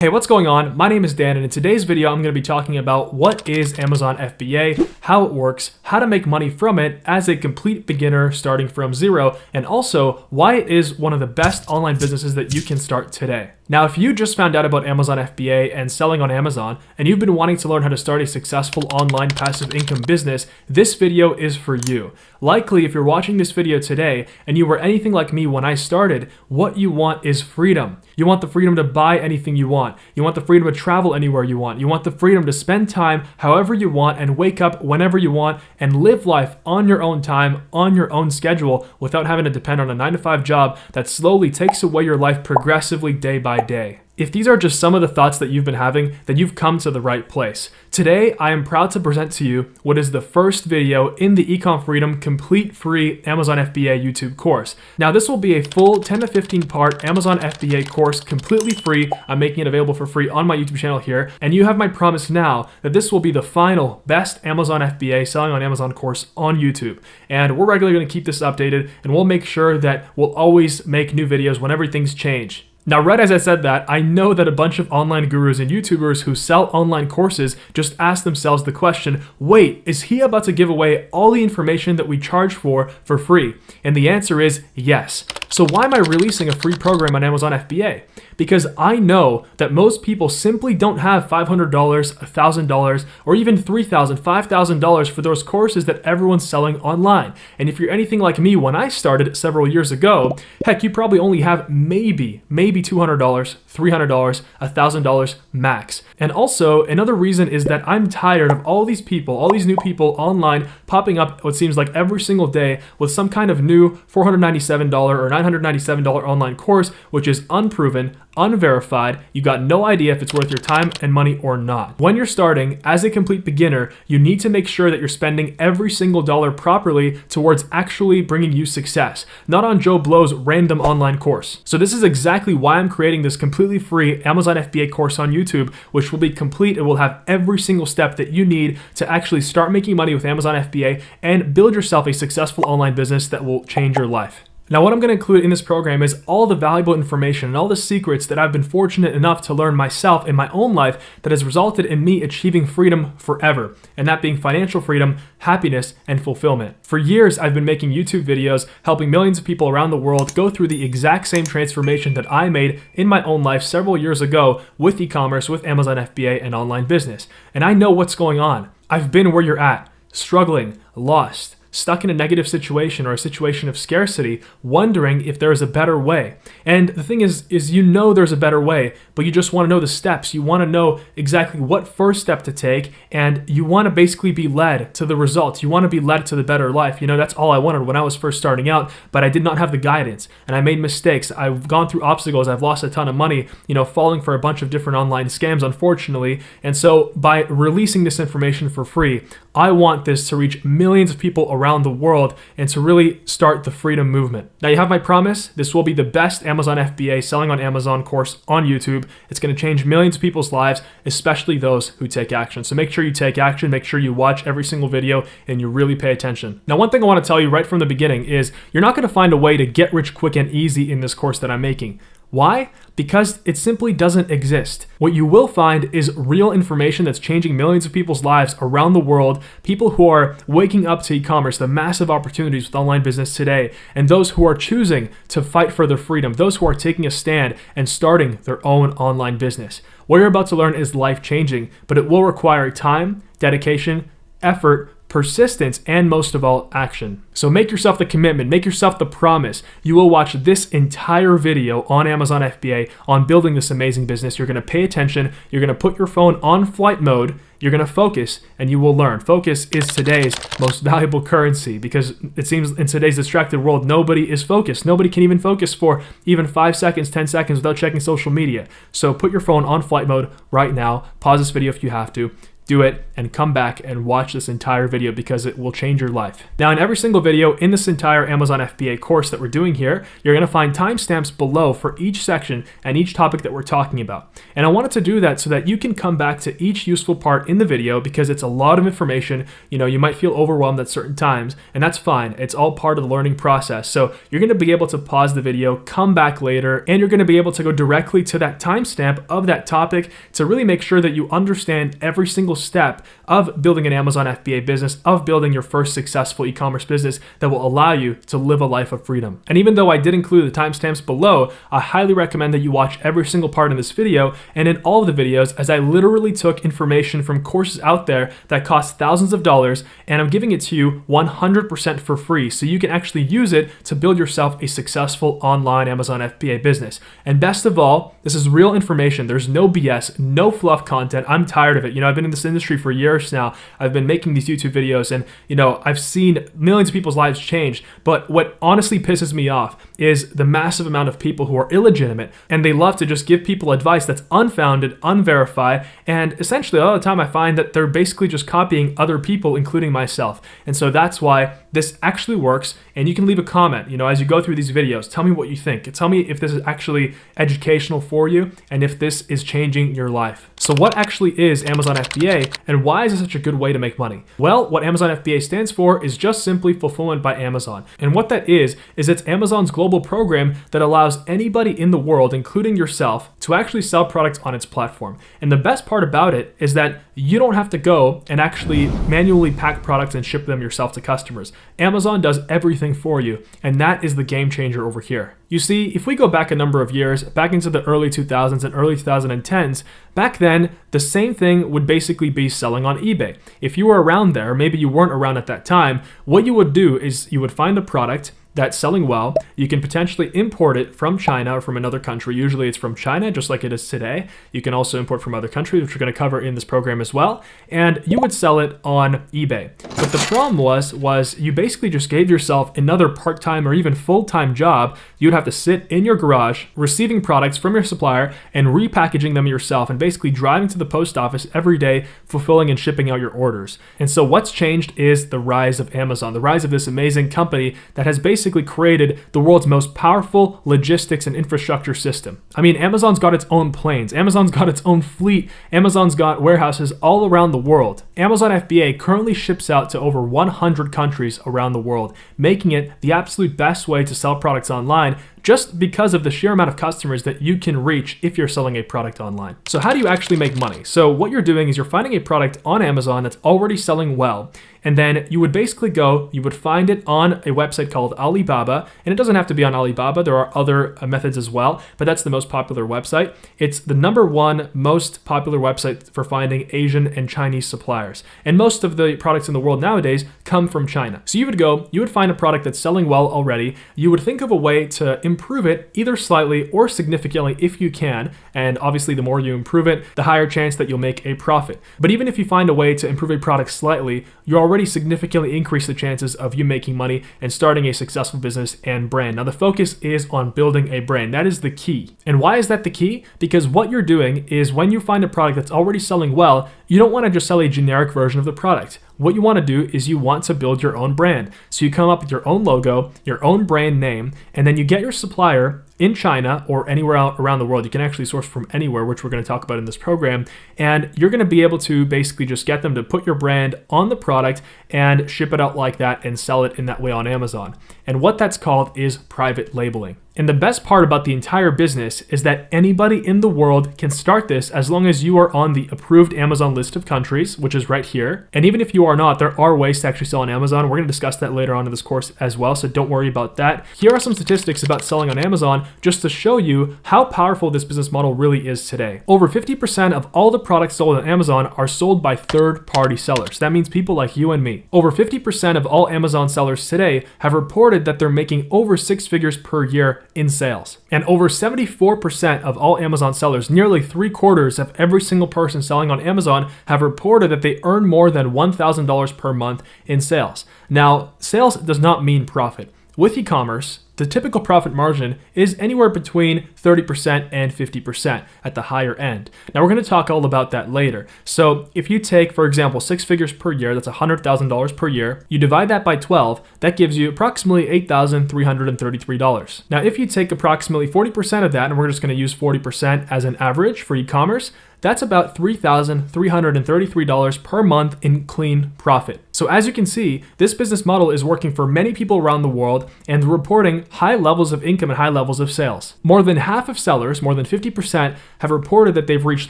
Hey, what's going on? My name is Dan, and in today's video, I'm going to be talking about what is Amazon FBA, how it works, how to make money from it as a complete beginner starting from zero, and also why it is one of the best online businesses that you can start today. Now, if you just found out about Amazon FBA and selling on Amazon, and you've been wanting to learn how to start a successful online passive income business, this video is for you. Likely, if you're watching this video today and you were anything like me when I started, what you want is freedom. You want the freedom to buy anything you want. You want the freedom to travel anywhere you want. You want the freedom to spend time however you want and wake up whenever you want and live life on your own time, on your own schedule, without having to depend on a 9-to-5 job that slowly takes away your life progressively day by day. If these are just some of the thoughts that you've been having, then you've come to the right place. Today, I am proud to present to you what is the first video in the Ecom Freedom complete free Amazon FBA YouTube course. Now, this will be a full 10 to 15 part Amazon FBA course completely free. I'm making it available for free on my YouTube channel here. And you have my promise now that this will be the final best Amazon FBA selling on Amazon course on YouTube. And we're regularly going to keep this updated, and we'll make sure that we'll always make new videos whenever things change. Now, right as I said that, I know that a bunch of online gurus and YouTubers who sell online courses just ask themselves the question, wait, is he about to give away all the information that we charge for free? And the answer is yes. So why am I releasing a free program on Amazon FBA? Because I know that most people simply don't have $500, $1,000, or even $3,000, $5,000 for those courses that everyone's selling online. And if you're anything like me when I started several years ago, heck, you probably only have maybe $200, $300, $1,000 max. And also, another reason is that I'm tired of all these people, all these new people online popping up what seems like every single day with some kind of new $497 or $997 online course, which is unproven, unverified. You got no idea if it's worth your time and money or not. When you're starting as a complete beginner, you need to make sure that you're spending every single dollar properly towards actually bringing you success, not on Joe Blow's random online course. So this is exactly why I'm creating this completely free Amazon FBA course on YouTube, which will be complete. It will have every single step that you need to actually start making money with Amazon FBA and build yourself a successful online business that will change your life. Now, what I'm going to include in this program is all the valuable information and all the secrets that I've been fortunate enough to learn myself in my own life that has resulted in me achieving freedom forever, and that being financial freedom, happiness, and fulfillment. For years, I've been making YouTube videos helping millions of people around the world go through the exact same transformation that I made in my own life several years ago with e-commerce, with Amazon FBA, and online business. And I know what's going on. I've been where you're at, struggling, lost, stuck in a negative situation or a situation of scarcity, wondering if there is a better way. And the thing is you know there's a better way, but you just want to know the steps. You want to know exactly what first step to take, and you want to basically be led to the results. You want to be led to the better life. You know, that's all I wanted when I was first starting out, but I did not have the guidance, and I made mistakes. I've gone through obstacles. I've lost a ton of money, falling for a bunch of different online scams, unfortunately. And so by releasing this information for free, I want this to reach millions of people around the world and to really start the freedom movement. Now, you have my promise. This will be the best Amazon FBA selling on Amazon course on YouTube. It's going to change millions of people's lives, especially those who take action. So make sure you take action. Make sure you watch every single video and you really pay attention. Now, one thing I want to tell you right from the beginning is you're not going to find a way to get rich quick and easy in this course that I'm making. Why? Because it simply doesn't exist. What you will find is real information that's changing millions of people's lives around the world, people who are waking up to e-commerce, the massive opportunities with online business today, and those who are choosing to fight for their freedom, those who are taking a stand and starting their own online business. What you're about to learn is life-changing, but it will require time, dedication, effort, persistence, and most of all, action. So make yourself the commitment, make yourself the promise. You will watch this entire video on Amazon FBA on building this amazing business. You're going to pay attention. You're going to put your phone on flight mode. You're going to focus, and you will learn. Focus is today's most valuable currency, because it seems in today's distracted world, nobody is focused. Nobody can even focus for even 5 seconds, 10 seconds without checking social media. So put your phone on flight mode right now. Pause this video if you have to. do it, and come back and watch this entire video because it will change your life. Now, in every single video in this entire Amazon FBA course that we're doing here, you're going to find timestamps below for each section and each topic that we're talking about. And I wanted to do that so that you can come back to each useful part in the video because it's a lot of information. You might feel overwhelmed at certain times, and that's fine. It's all part of the learning process. So you're going to be able to pause the video, come back later, and you're going to be able to go directly to that timestamp of that topic to really make sure that you understand every single step of building an Amazon FBA business, of building your first successful e-commerce business that will allow you to live a life of freedom. And even though I did include the timestamps below, I highly recommend that you watch every single part in this video and in all of the videos, as I literally took information from courses out there that cost thousands of dollars, and I'm giving it to you 100% for free so you can actually use it to build yourself a successful online Amazon FBA business. And best of all, this is real information. There's no BS, no fluff content. I'm tired of it. I've been in this industry for years now. I've been making these YouTube videos, and I've seen millions of people's lives change. But what honestly pisses me off is the massive amount of people who are illegitimate, and they love to just give people advice that's unfounded, unverified, and essentially all the time I find that they're basically just copying other people, including myself. And so that's why this actually works. And you can leave a comment, as you go through these videos. Tell me what you think. Tell me if this is actually educational for you and if this is changing your life. So what actually is Amazon FBA, and why is it such a good way to make money? Well, what Amazon FBA stands for is just simply Fulfillment by Amazon. And what that is it's Amazon's global program that allows anybody in the world, including yourself, to actually sell products on its platform. And the best part about it is that you don't have to go and actually manually pack products and ship them yourself to customers. Amazon does everything for you, and that is the game changer over here. You see, if we go back a number of years, back into the early 2000s and early 2010s, back then, the same thing would basically be selling on eBay. If you were around there, maybe you weren't around at that time, what you would do is you would find a product that's selling well. You can potentially import it from China or from another country. Usually it's from China, just like it is today. You can also import from other countries, which we're going to cover in this program as well. And you would sell it on eBay. But the problem was you basically just gave yourself another part-time or even full-time job. You'd have to sit in your garage, receiving products from your supplier and repackaging them yourself, and basically driving to the post office every day, fulfilling and shipping out your orders. And so what's changed is the rise of Amazon, the rise of this amazing company that has basically created the world's most powerful logistics and infrastructure system. Amazon's got its own planes. Amazon's got its own fleet. Amazon's got warehouses all around the world. Amazon FBA currently ships out to over 100 countries around the world, making it the absolute best way to sell products online, just because of the sheer amount of customers that you can reach if you're selling a product online. So how do you actually make money? So what you're doing is you're finding a product on Amazon that's already selling well, and then you would basically you would find it on a website called Alibaba, and it doesn't have to be on Alibaba. There are other methods as well, but that's the most popular website. It's the #1 most popular website for finding Asian and Chinese suppliers. And most of the products in the world nowadays come from China. So you would find a product that's selling well already. You would think of a way to improve it either slightly or significantly if you can. And obviously the more you improve it, the higher chance that you'll make a profit. But even if you find a way to improve a product slightly, you already significantly increase the chances of you making money and starting a successful business and brand. Now the focus is on building a brand. That is the key. And why is that the key? Because what you're doing is when you find a product that's already selling well, you don't want to just sell a generic version of the product. What you want to do is you want to build your own brand. So you come up with your own logo, your own brand name, and then you get your supplier in China or anywhere around the world. You can actually source from anywhere, which we're going to talk about in this program. And you're going to be able to basically just get them to put your brand on the product and ship it out like that and sell it in that way on Amazon. And what that's called is private labeling. And the best part about the entire business is that anybody in the world can start this as long as you are on the approved Amazon list of countries, which is right here. And even if you are not, there are ways to actually sell on Amazon. We're going to discuss that later on in this course as well, so don't worry about that. Here are some statistics about selling on Amazon just to show you how powerful this business model really is today. Over 50% of all the products sold on Amazon are sold by third-party sellers. That means people like you and me. Over 50% of all Amazon sellers today have reported that they're making over 6 figures per year in sales. And over 74% of all Amazon sellers, nearly 3/4 of every single person selling on Amazon, have reported that they earn more than $1,000 per month in sales. Now, sales does not mean profit. With e-commerce, The typical profit margin is anywhere between 30% and 50% at the higher end. Now we're going to talk all about that later. So if you take, for example, 6 figures per year, that's $100,000 per year, you divide that by 12, that gives you approximately $8,333. Now if you take approximately 40% of that, and we're just going to use 40% as an average for e-commerce, that's about $3,333 per month in clean profit. So as you can see, this business model is working for many people around the world and reporting high levels of income and high levels of sales. More than half of sellers, more than 50%, have reported that they've reached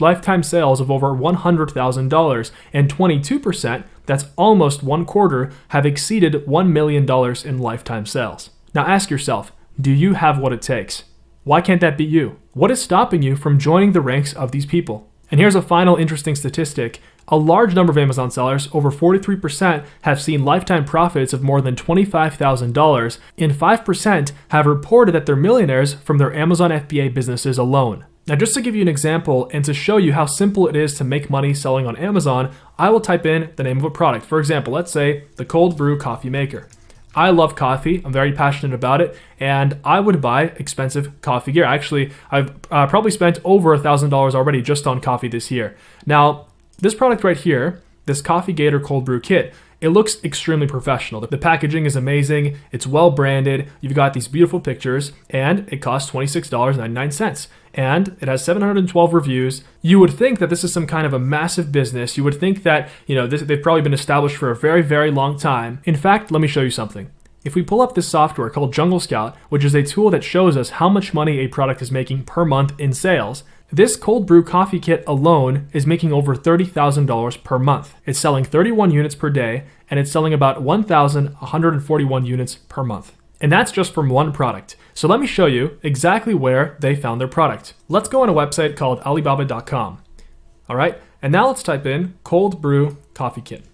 lifetime sales of over $100,000, and 22%, that's almost one quarter, have exceeded $1 million in lifetime sales. Now ask yourself, do you have what it takes? Why can't that be you? What is stopping you from joining the ranks of these people? And here's a final interesting statistic. A large number of Amazon sellers, over 43%, have seen lifetime profits of more than $25,000, and 5% have reported that they're millionaires from their Amazon FBA businesses alone. Now, just to give you an example and to show you how simple it is to make money selling on Amazon, I will type in the name of a product. For example, let's say the Cold Brew Coffee Maker. I love coffee. I'm very passionate about it, and I would buy expensive coffee gear. Actually, I've probably spent over $1,000 already just on coffee this year. Now, this product right here, this Coffee Gator Cold Brew Kit, it looks extremely professional. The packaging is amazing. It's well branded. You've got these beautiful pictures, and it costs $26.99. And it has 712 reviews. You would think that this is some kind of a massive business. You would think that, they've probably been established for a very, very long time. In fact, let me show you something. If we pull up this software called Jungle Scout, which is a tool that shows us how much money a product is making per month in sales, this Cold Brew Coffee Kit alone is making over $30,000 per month. It's selling 31 units per day, and it's selling about 1,141 units per month. And that's just from one product. So let me show you exactly where they found their product. Let's go on a website called Alibaba.com. All right, and now let's type in Cold Brew Coffee Kit.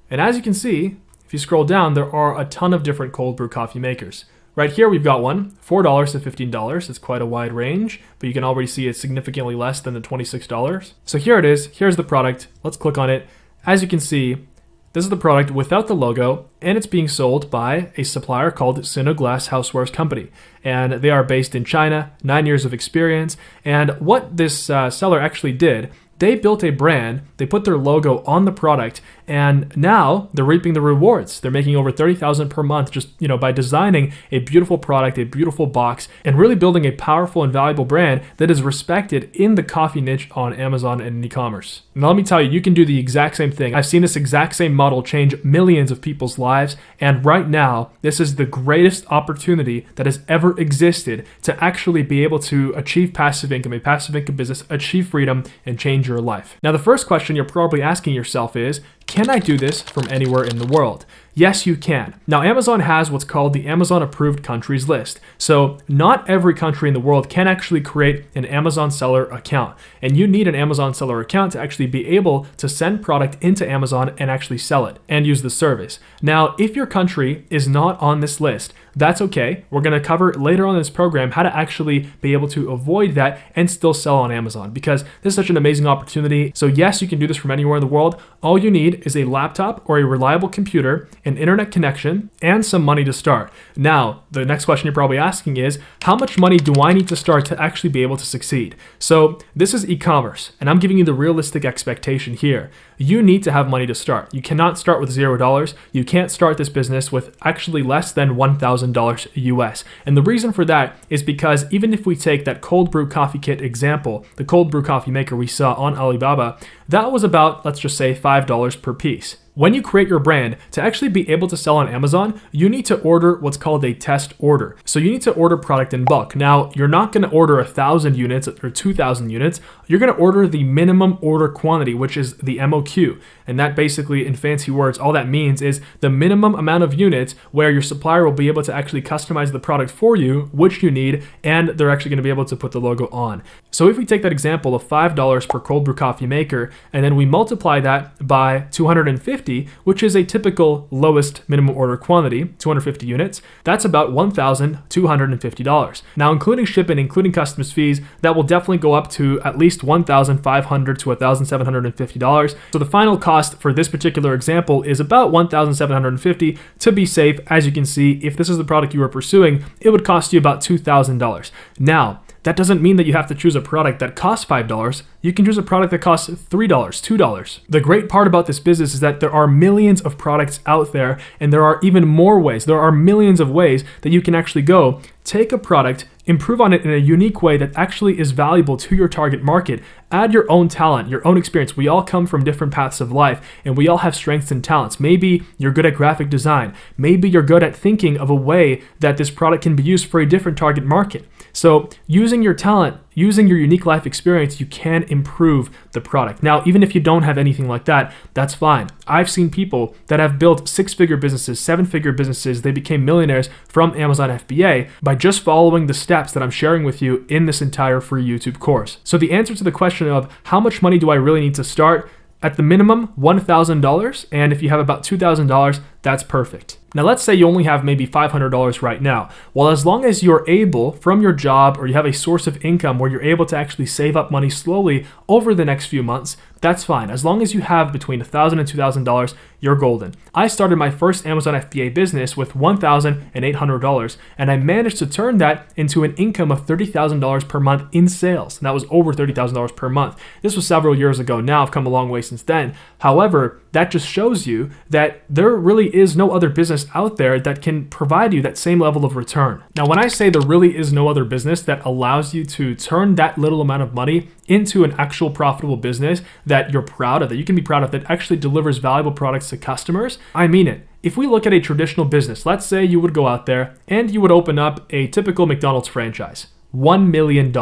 And as you can see, if you scroll down, there are a ton of different cold brew coffee makers. Right here, we've got one, $4 to $15. It's quite a wide range, but you can already see it's significantly less than the $26. So here it is. Here's the product. Let's click on it. As you can see, this is the product without the logo, and it's being sold by a supplier called Sinoglass Housewares Company. And they are based in China, 9 years of experience. And what this seller actually did, they built a brand, they put their logo on the product, and now they're reaping the rewards. They're making over $30,000 per month just, by designing a beautiful product, a beautiful box, and really building a powerful and valuable brand that is respected in the coffee niche on Amazon and in e-commerce. Now let me tell you, you can do the exact same thing. I've seen this exact same model change millions of people's lives, and right now, this is the greatest opportunity that has ever existed to actually be able to achieve passive income, a passive income business, achieve freedom, and change your life. Now, the first question you're probably asking yourself is, can I do this from anywhere in the world? Yes, you can. Now, Amazon has what's called the Amazon Approved Countries list. So not every country in the world can actually create an Amazon seller account. And you need an Amazon seller account to actually be able to send product into Amazon and actually sell it and use the service. Now, if your country is not on this list, that's okay. We're going to cover later on in this program how to actually be able to avoid that and still sell on Amazon, because this is such an amazing opportunity. So yes, you can do this from anywhere in the world. All you need is a laptop or a reliable computer, an internet connection, and some money to start. Now, the next question you're probably asking is, how much money do I need to start to actually be able to succeed? So this is e-commerce, and I'm giving you the realistic expectation here. You need to have money to start. You cannot start with $0. You can't start this business with actually less than $1,000 US. And the reason for that is because even if we take that Cold Brew Coffee Kit example, the Cold Brew Coffee Maker we saw on Alibaba, that was about, let's just say, $5 per piece. When you create your brand, to actually be able to sell on Amazon, you need to order what's called a test order. So you need to order product in bulk. Now, you're not going to order 1,000 units or 2,000 units. You're going to order the minimum order quantity, which is the MOQ. And that basically, in fancy words, all that means is the minimum amount of units where your supplier will be able to actually customize the product for you, which you need, and they're actually going to be able to put the logo on. So if we take that example of $5 per Cold Brew Coffee Maker, and then we multiply that by 250 250, which is a typical lowest minimum order quantity, 250 units, that's about $1,250. Now, including shipping, including customs fees, that will definitely go up to at least $1,500 to $1,750. So the final cost for this particular example is about $1,750. To be safe, as you can see, if this is the product you are pursuing, it would cost you about $2,000. Now, that doesn't mean that you have to choose a product that costs $5. You can choose a product that costs $3, $2. The great part about this business is that there are millions of products out there, and there are even more ways. There are millions of ways that you can actually go take a product, improve on it in a unique way that actually is valuable to your target market. Add your own talent, your own experience. We all come from different paths of life, and we all have strengths and talents. Maybe you're good at graphic design. Maybe you're good at thinking of a way that this product can be used for a different target market. So using your talent, using your unique life experience, you can improve the product. Now, even if you don't have anything like that, that's fine. I've seen people that have built 6-figure businesses, 7-figure businesses. They became millionaires from Amazon FBA by just following the steps that I'm sharing with you in this entire free YouTube course. So the answer to the question of how much money do I really need to start? At the minimum, $1,000, and if you have about $2,000, that's perfect. Now, let's say you only have maybe $500 right now. Well, as long as you're able, from your job, or you have a source of income where you're able to actually save up money slowly over the next few months, that's fine. As long as you have between $1,000 and $2,000, you're golden. I started my first Amazon FBA business with $1,800, and I managed to turn that into an income of $30,000 per month in sales. And that was over $30,000 per month. This was several years ago. Now I've come a long way since then. However, that just shows you that there really is no other business out there that can provide you that same level of return. Now, when I say there really is no other business that allows you to turn that little amount of money into an actual profitable business that you're proud of, that you can be proud of, that actually delivers valuable products to customers, I mean it. If we look at a traditional business, let's say you would go out there and you would open up a typical McDonald's franchise. $1 million.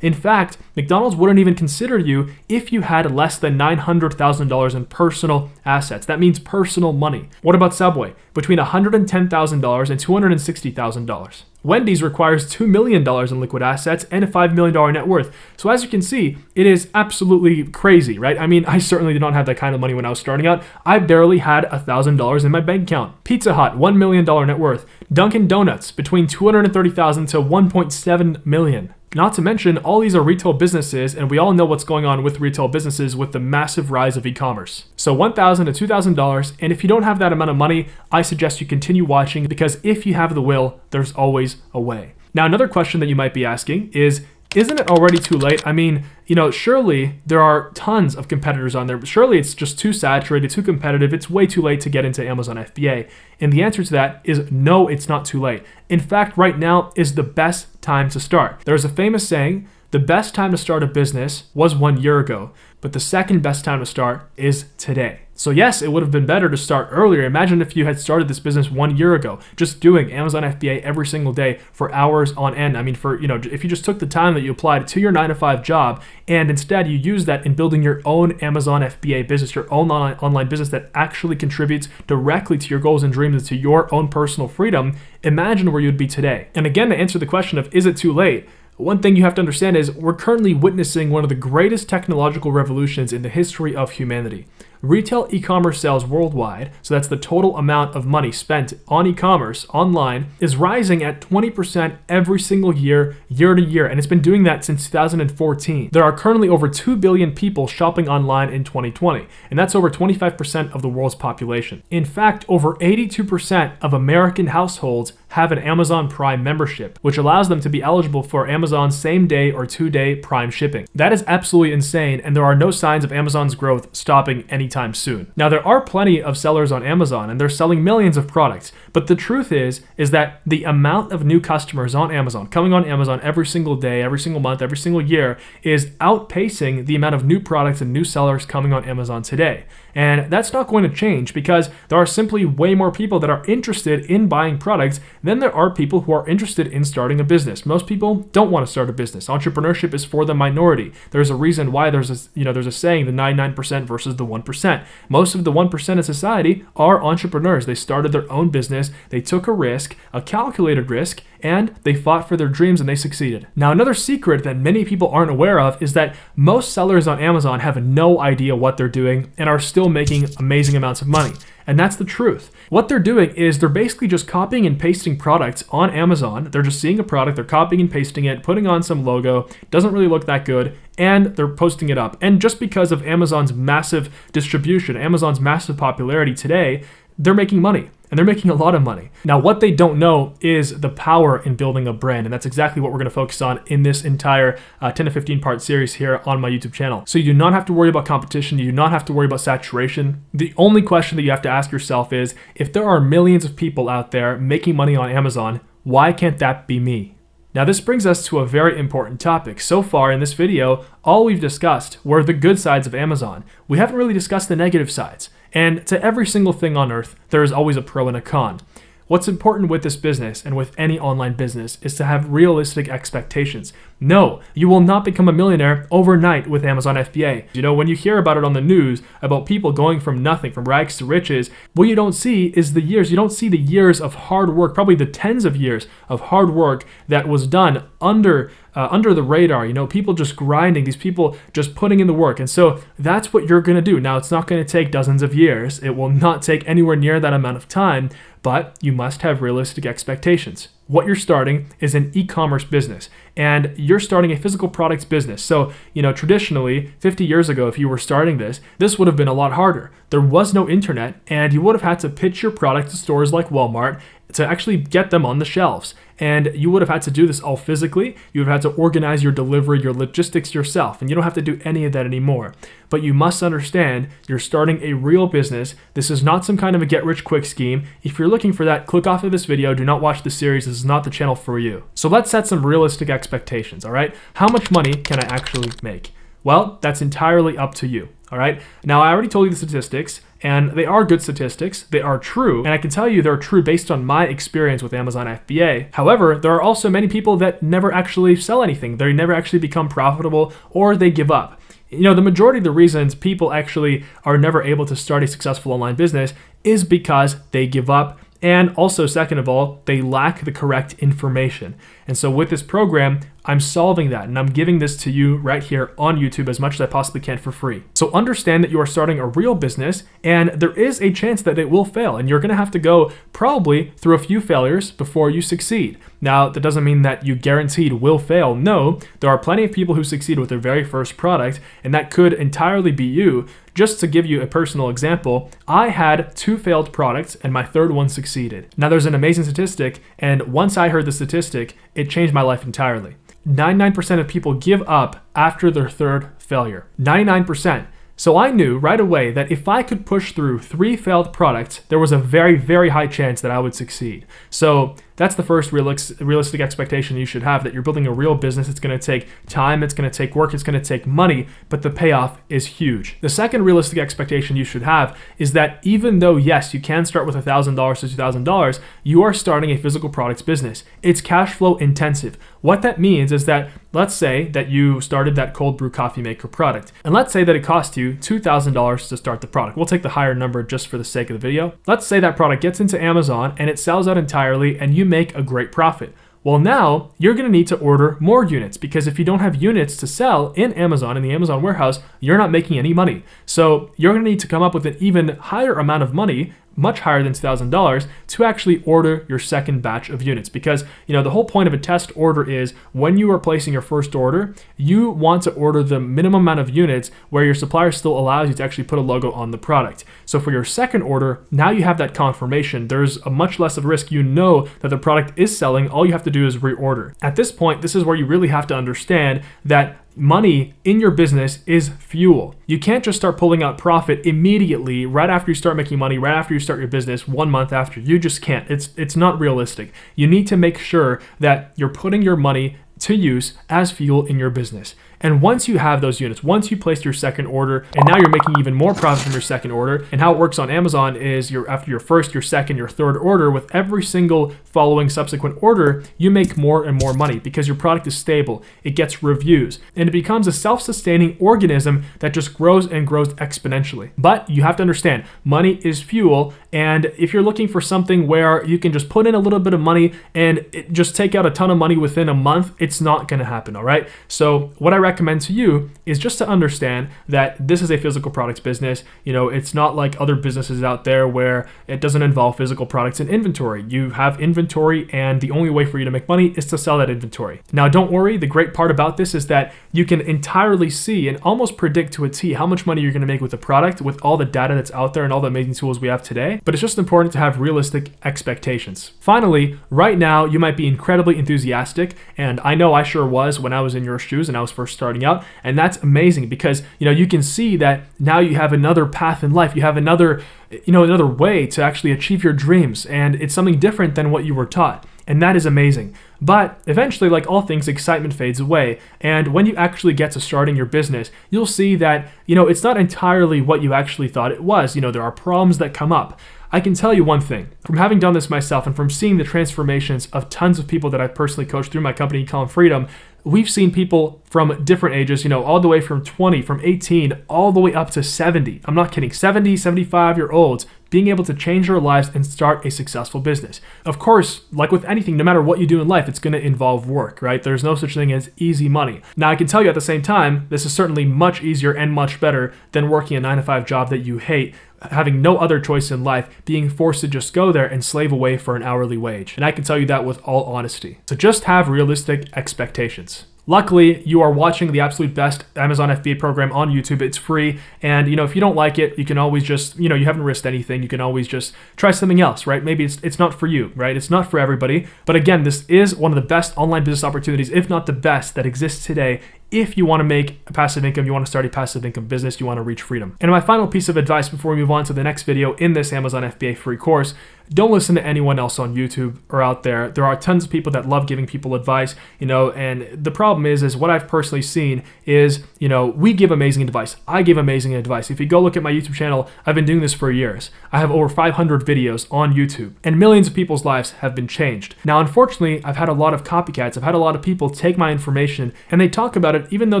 In fact, McDonald's wouldn't even consider you if you had less than $900,000 in personal assets. That means personal money. What about Subway? Between $110,000 and $260,000. Wendy's requires $2 million in liquid assets and a $5 million net worth. So as you can see, it is absolutely crazy, right? I mean, I certainly did not have that kind of money when I was starting out. I barely had $1,000 in my bank account. Pizza Hut, $1 million net worth. Dunkin' Donuts, between $230,000 to $1.7 million. Not to mention, all these are retail businesses, and we all know what's going on with retail businesses with the massive rise of e-commerce. So $1,000 to $2,000, and if you don't have that amount of money, I suggest you continue watching, because if you have the will, there's always a way. Now, another question that you might be asking is, isn't it already too late? I mean, surely there are tons of competitors on there. Surely it's just too saturated, too competitive. It's way too late to get into Amazon FBA. And the answer to that is no, it's not too late. In fact, right now is the best time to start. There's a famous saying, the best time to start a business was 1 year ago, but the second best time to start is today. So yes, it would have been better to start earlier. Imagine if you had started this business 1 year ago, just doing Amazon FBA every single day for hours on end. I mean, if you just took the time that you applied to your 9-to-5 job and instead you use that in building your own Amazon FBA business, your own online business that actually contributes directly to your goals and dreams and to your own personal freedom, imagine where you'd be today. And again, to answer the question of, is it too late? One thing you have to understand is we're currently witnessing one of the greatest technological revolutions in the history of humanity. Retail e-commerce sales worldwide, so that's the total amount of money spent on e-commerce online, is rising at 20% every single year, year to year, and it's been doing that since 2014. There are currently over 2 billion people shopping online in 2020, and that's over 25% of the world's population. In fact, over 82% of American households have an Amazon Prime membership, which allows them to be eligible for Amazon's same-day or 2-day Prime shipping. That is absolutely insane, and there are no signs of Amazon's growth stopping anytime soon. Now, there are plenty of sellers on Amazon, and they're selling millions of products, but the truth is that the amount of new customers on Amazon, coming on Amazon every single day, every single month, every single year, is outpacing the amount of new products and new sellers coming on Amazon today. And that's not going to change because there are simply way more people that are interested in buying products than there are people who are interested in starting a business. Most people don't want to start a business. Entrepreneurship is for the minority. There's a reason why there's a saying, the 99% versus the 1%. 1%. Most of the 1% of society are entrepreneurs. They started their own business, they took a risk, a calculated risk, and they fought for their dreams and they succeeded. Now, another secret that many people aren't aware of is that most sellers on Amazon have no idea what they're doing and are still making amazing amounts of money. And that's the truth. What they're doing is they're basically just copying and pasting products on Amazon. They're just seeing a product, they're copying and pasting it, putting on some logo, doesn't really look that good, and they're posting it up. And just because of Amazon's massive distribution, Amazon's massive popularity today, they're making money. And they're making a lot of money. Now, what they don't know is the power in building a brand. And that's exactly what we're going to focus on in this entire 10 to 15 part series here on my YouTube channel. So you do not have to worry about competition. You do not have to worry about saturation. The only question that you have to ask yourself is, if there are millions of people out there making money on Amazon, why can't that be me? Now, this brings us to a very important topic. So far in this video, all we've discussed were the good sides of Amazon. We haven't really discussed the negative sides. And to every single thing on earth, there is always a pro and a con. What's important with this business and with any online business is to have realistic expectations. No, you will not become a millionaire overnight with Amazon FBA. You know, when you hear about it on the news, about people going from nothing, from rags to riches, what you don't see is the years. You don't see the years of hard work, probably the tens of years of hard work that was done under the radar, you know, people just grinding, these people just putting in the work. And so that's what you're going to do. Now, it's not going to take dozens of years. It will not take anywhere near that amount of time, but you must have realistic expectations. What you're starting is an e-commerce business, and you're starting a physical products business. So, you know, traditionally, 50 years ago, if you were starting this would have been a lot harder. There was no internet, and you would have had to pitch your product to stores like Walmart to actually get them on the shelves. And you would have had to do this all physically. You would have had to organize your delivery, your logistics yourself, and you don't have to do any of that anymore. But you must understand you're starting a real business. This is not some kind of a get-rich-quick scheme. If you're looking for that, click off of this video. Do not watch the series. This is not the channel for you. So let's set some realistic expectations, all right? How much money can I actually make? Well, that's entirely up to you, all right? Now, I already told you the statistics, and they are good statistics. They are true, and I can tell you they're true based on my experience with Amazon FBA. However, there are also many people that never actually sell anything. They never actually become profitable, or they give up. You know, the majority of the reasons people actually are never able to start a successful online business is because they give up. And also, second of all, they lack the correct information. And so with this program, I'm solving that, and I'm giving this to you right here on YouTube as much as I possibly can for free. So understand that you are starting a real business, and there is a chance that it will fail, and you're gonna have to go probably through a few failures before you succeed. Now, that doesn't mean that you guaranteed will fail. No, there are plenty of people who succeed with their very first product, and that could entirely be you. Just to give you a personal example, I had 2 failed products and my third one succeeded. Now, there's an amazing statistic, and once I heard the statistic, it changed my life entirely. 99% of people give up after their third failure. 99%. So I knew right away that if I could push through 3 failed products, there was a very, very high chance that I would succeed. So that's the first realistic expectation you should have, that you're building a real business. It's going to take time, it's going to take work, it's going to take money, but the payoff is huge. The second realistic expectation you should have is that even though, yes, you can start with $1,000 to $2,000, you are starting a physical products business. It's cash flow intensive. What that means is that, let's say that you started that cold brew coffee maker product, and let's say that it cost you $2,000 to start the product. We'll take the higher number just for the sake of the video. Let's say that product gets into Amazon and it sells out entirely and you make a great profit. Well, now you're going to need to order more units, because if you don't have units to sell in Amazon, in the Amazon warehouse, you're not making any money. So you're going to need to come up with an even higher amount of money, much higher than $2,000, to actually order your second batch of units. Because, you know, the whole point of a test order is when you are placing your first order, you want to order the minimum amount of units where your supplier still allows you to actually put a logo on the product. So for your second order, now you have that confirmation. There's a much less of risk. You know that the product is selling. All you have to do is reorder. At this point, this is where you really have to understand that money in your business is fuel. You can't just start pulling out profit immediately right after you start making money, right after you start your business, 1 month after. You just can't. It's not realistic. You need to make sure that you're putting your money to use as fuel in your business. And once you have those units, once you placed your second order, and now you're making even more profit from your second order, and how it works on Amazon is after your first, your second, your third order, with every single following subsequent order, you make more and more money because your product is stable, it gets reviews, and it becomes a self-sustaining organism that just grows and grows exponentially. But you have to understand, money is fuel, and if you're looking for something where you can just put in a little bit of money and just take out a ton of money within a month, it's not going to happen, all right? So what I recommend to you is just to understand that this is a physical products business. You know, it's not like other businesses out there where it doesn't involve physical products and inventory. You have inventory, and the only way for you to make money is to sell that inventory. Now, don't worry. The great part about this is that you can entirely see and almost predict to a T how much money you're going to make with the product with all the data that's out there and all the amazing tools we have today. But it's just important to have realistic expectations. Finally, right now, you might be incredibly enthusiastic, and I know I sure was when I was in your shoes and I was first starting out, and that's amazing because, you know, you can see that now you have another path in life. You have another way to actually achieve your dreams, and it's something different than what you were taught. And that is amazing. But eventually, like all things, excitement fades away. And when you actually get to starting your business, you'll see that, you know, it's not entirely what you actually thought it was. You know, there are problems that come up. I can tell you one thing, from having done this myself and from seeing the transformations of tons of people that I've personally coached through my company, Calm Freedom, we've seen people from different ages, you know, all the way from 20, from 18, all the way up to 70. I'm not kidding, 70, 75-year-olds being able to change their lives and start a successful business. Of course, like with anything, no matter what you do in life, it's going to involve work, right? There's no such thing as easy money. Now, I can tell you at the same time, this is certainly much easier and much better than working a 9-to-5 job that you hate, having no other choice in life, being forced to just go there and slave away for an hourly wage. And I can tell you that with all honesty. So just have realistic expectations. Luckily, you are watching the absolute best Amazon FBA program on YouTube. It's free. And, you know, if you don't like it, you can always just, you know, you haven't risked anything. You can always just try something else, right? Maybe it's not for you, right? It's not for everybody. But again, this is one of the best online business opportunities, if not the best, that exists today. If you want to make a passive income, you want to start a passive income business, you want to reach freedom. And my final piece of advice before we move on to the next video in this Amazon FBA free course, don't listen to anyone else on YouTube or out there. There are tons of people that love giving people advice, you know, and the problem is what I've personally seen is, you know, we give amazing advice. I give amazing advice. If you go look at my YouTube channel, I've been doing this for years. I have over 500 videos on YouTube, and millions of people's lives have been changed. Now, unfortunately, I've had a lot of copycats. I've had a lot of people take my information and they talk about it even though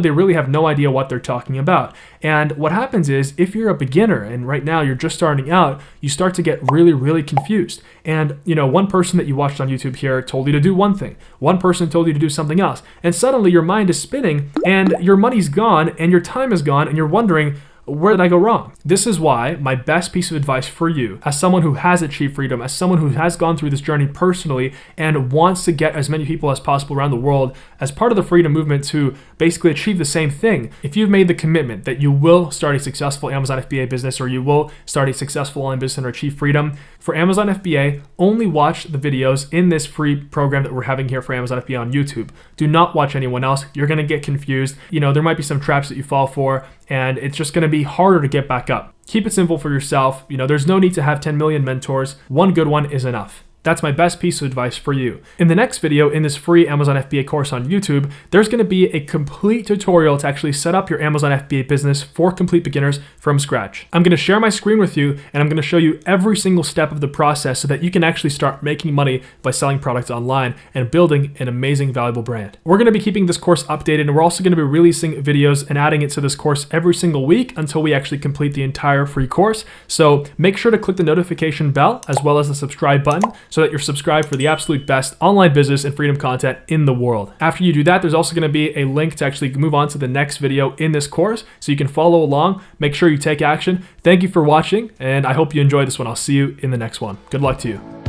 they really have no idea what they're talking about. And what happens is, if you're a beginner and right now you're just starting out, you start to get really, really confused. And, you know, one person that you watched on YouTube here told you to do one thing. One person told you to do something else. And suddenly your mind is spinning and your money's gone and your time is gone and you're wondering, where did I go wrong? This is why my best piece of advice for you, as someone who has achieved freedom, as someone who has gone through this journey personally and wants to get as many people as possible around the world as part of the freedom movement to basically achieve the same thing. If you've made the commitment that you will start a successful Amazon FBA business or you will start a successful online business or achieve freedom, for Amazon FBA, only watch the videos in this free program that we're having here for Amazon FBA on YouTube. Do not watch anyone else. You're going to get confused. You know, there might be some traps that you fall for, and it's just going to be harder to get back up. Keep it simple for yourself. You know, there's no need to have 10 million mentors. One good one is enough. That's my best piece of advice for you. In the next video in this free Amazon FBA course on YouTube, there's going to be a complete tutorial to actually set up your Amazon FBA business for complete beginners from scratch. I'm going to share my screen with you and I'm going to show you every single step of the process so that you can actually start making money by selling products online and building an amazing, valuable brand. We're going to be keeping this course updated, and we're also going to be releasing videos and adding it to this course every single week until we actually complete the entire free course. So make sure to click the notification bell as well as the subscribe button so that you're subscribed for the absolute best online business and freedom content in the world. After you do that, there's also going to be a link to actually move on to the next video in this course so you can follow along. Make sure you take action. Thank you for watching, and I hope you enjoyed this one. I'll see you in the next one. Good luck to you.